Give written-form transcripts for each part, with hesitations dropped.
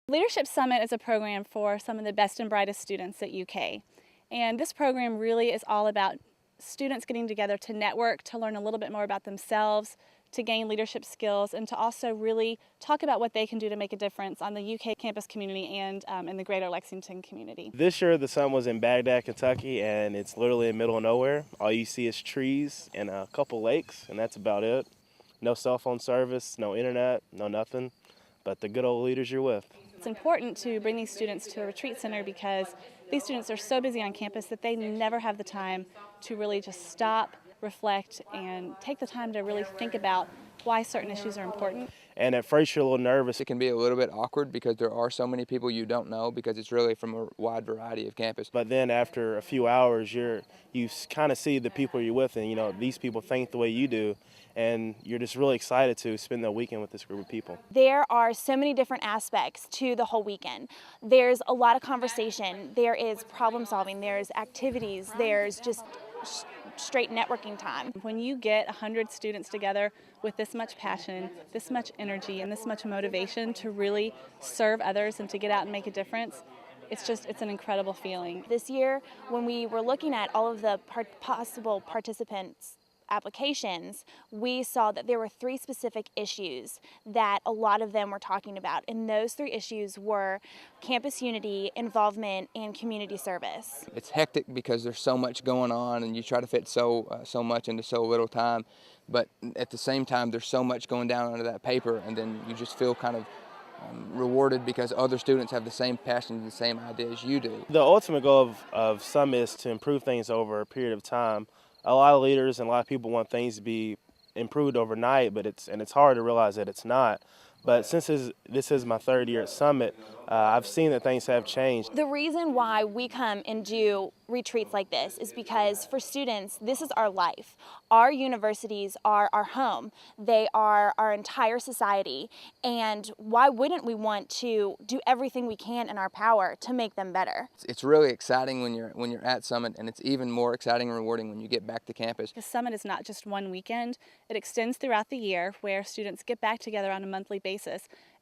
Leadership Summit is a program for some of the best and brightest students at UK. And this program really is all about students getting together to network, to learn a little bit more about themselves, to gain leadership skills, and to also really talk about what they can do to make a difference on the UK campus community and in the greater Lexington community. This year the summit was in Baghdad, Kentucky, and it's literally in the middle of nowhere. All you see is trees and a couple lakes, and that's about it. No cell phone service, no internet, no nothing, but the good old leaders you're with. It's important to bring these students to a retreat center because these students are so busy on campus that they never have the time to really just stop, reflect, and take the time to really think about why certain issues are important. And at first you're a little nervous. It can be a little bit awkward because there are so many people you don't know because it's really from a wide variety of campus. But then after a few hours, you kind of see the people you're with, and these people think the way you do, and you're just really excited to spend the weekend with this group of people. There are so many different aspects to the whole weekend. There's a lot of conversation, there is problem solving, there's activities, there's just straight networking time. When you get 100 students together with this much passion, this much energy, and this much motivation to really serve others and to get out and make a difference, it's an incredible feeling. This year, when we were looking at all of the possible participants' applications, we saw that there were 3 specific issues that a lot of them were talking about, and those 3 issues were campus unity, involvement, and community service. It's hectic because there's so much going on and you try to fit so much into so little time, but at the same time there's so much going down onto that paper, and then you just feel kind of rewarded because other students have the same passion and the same ideas you do. The ultimate goal of Summit is to improve things over a period of time. A lot of leaders and a lot of people want things to be improved overnight, but it's hard to realize that it's not. But since this is my 3rd year at Summit, I've seen that things have changed. The reason why we come and do retreats like this is because for students, this is our life. Our universities are our home. They are our entire society. And why wouldn't we want to do everything we can in our power to make them better? It's really exciting when you're at Summit, and it's even more exciting and rewarding when you get back to campus. The Summit is not just one weekend. It extends throughout the year where students get back together on a monthly basis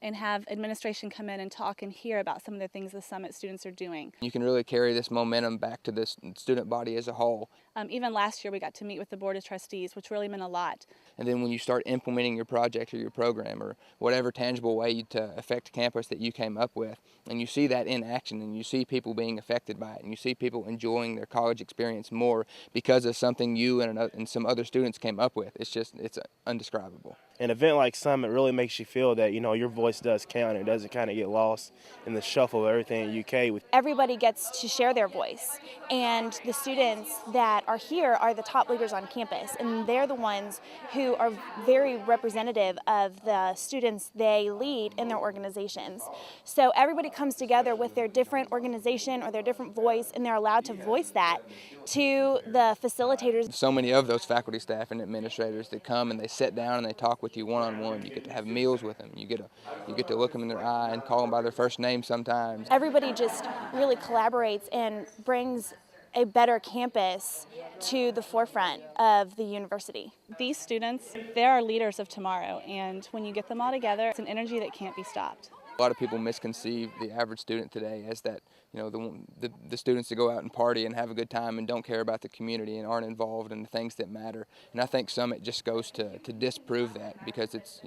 and have administration come in and talk and hear about some of the things the Summit students are doing. You can really carry this momentum back to the student body as a whole. Even last year we got to meet with the Board of Trustees, which really meant a lot. And then when you start implementing your project or your program or whatever tangible way to affect campus that you came up with, and you see that in action, and you see people being affected by it, and you see people enjoying their college experience more because of something you and some other students came up with, it's undescribable. An event like Summit really makes you feel that your voice does count. It doesn't kind of get lost in the shuffle of everything in UK. Everybody gets to share their voice, and the students that are here are the top leaders on campus, and they're the ones who are very representative of the students they lead in their organizations. So everybody comes together with their different organization or their different voice, and they're allowed to voice that to the facilitators. So many of those faculty, staff, and administrators that come and they sit down and they talk with you one-on-one. You get to have meals with them. You get to look them in their eye and call them by their first name sometimes. Everybody just really collaborates and brings a better campus to the forefront of the university. These students, they're our leaders of tomorrow, and when you get them all together, it's an energy that can't be stopped. A lot of people misconceive the average student today as that, the students that go out and party and have a good time and don't care about the community and aren't involved in the things that matter. And I think Summit just goes to disprove that, because it's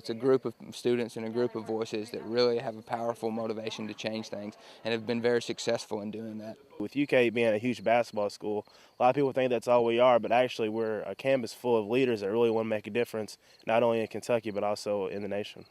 a group of students and a group of voices that really have a powerful motivation to change things and have been very successful in doing that. With UK being a huge basketball school, a lot of people think that's all we are, but actually we're a campus full of leaders that really want to make a difference, not only in Kentucky but also in the nation.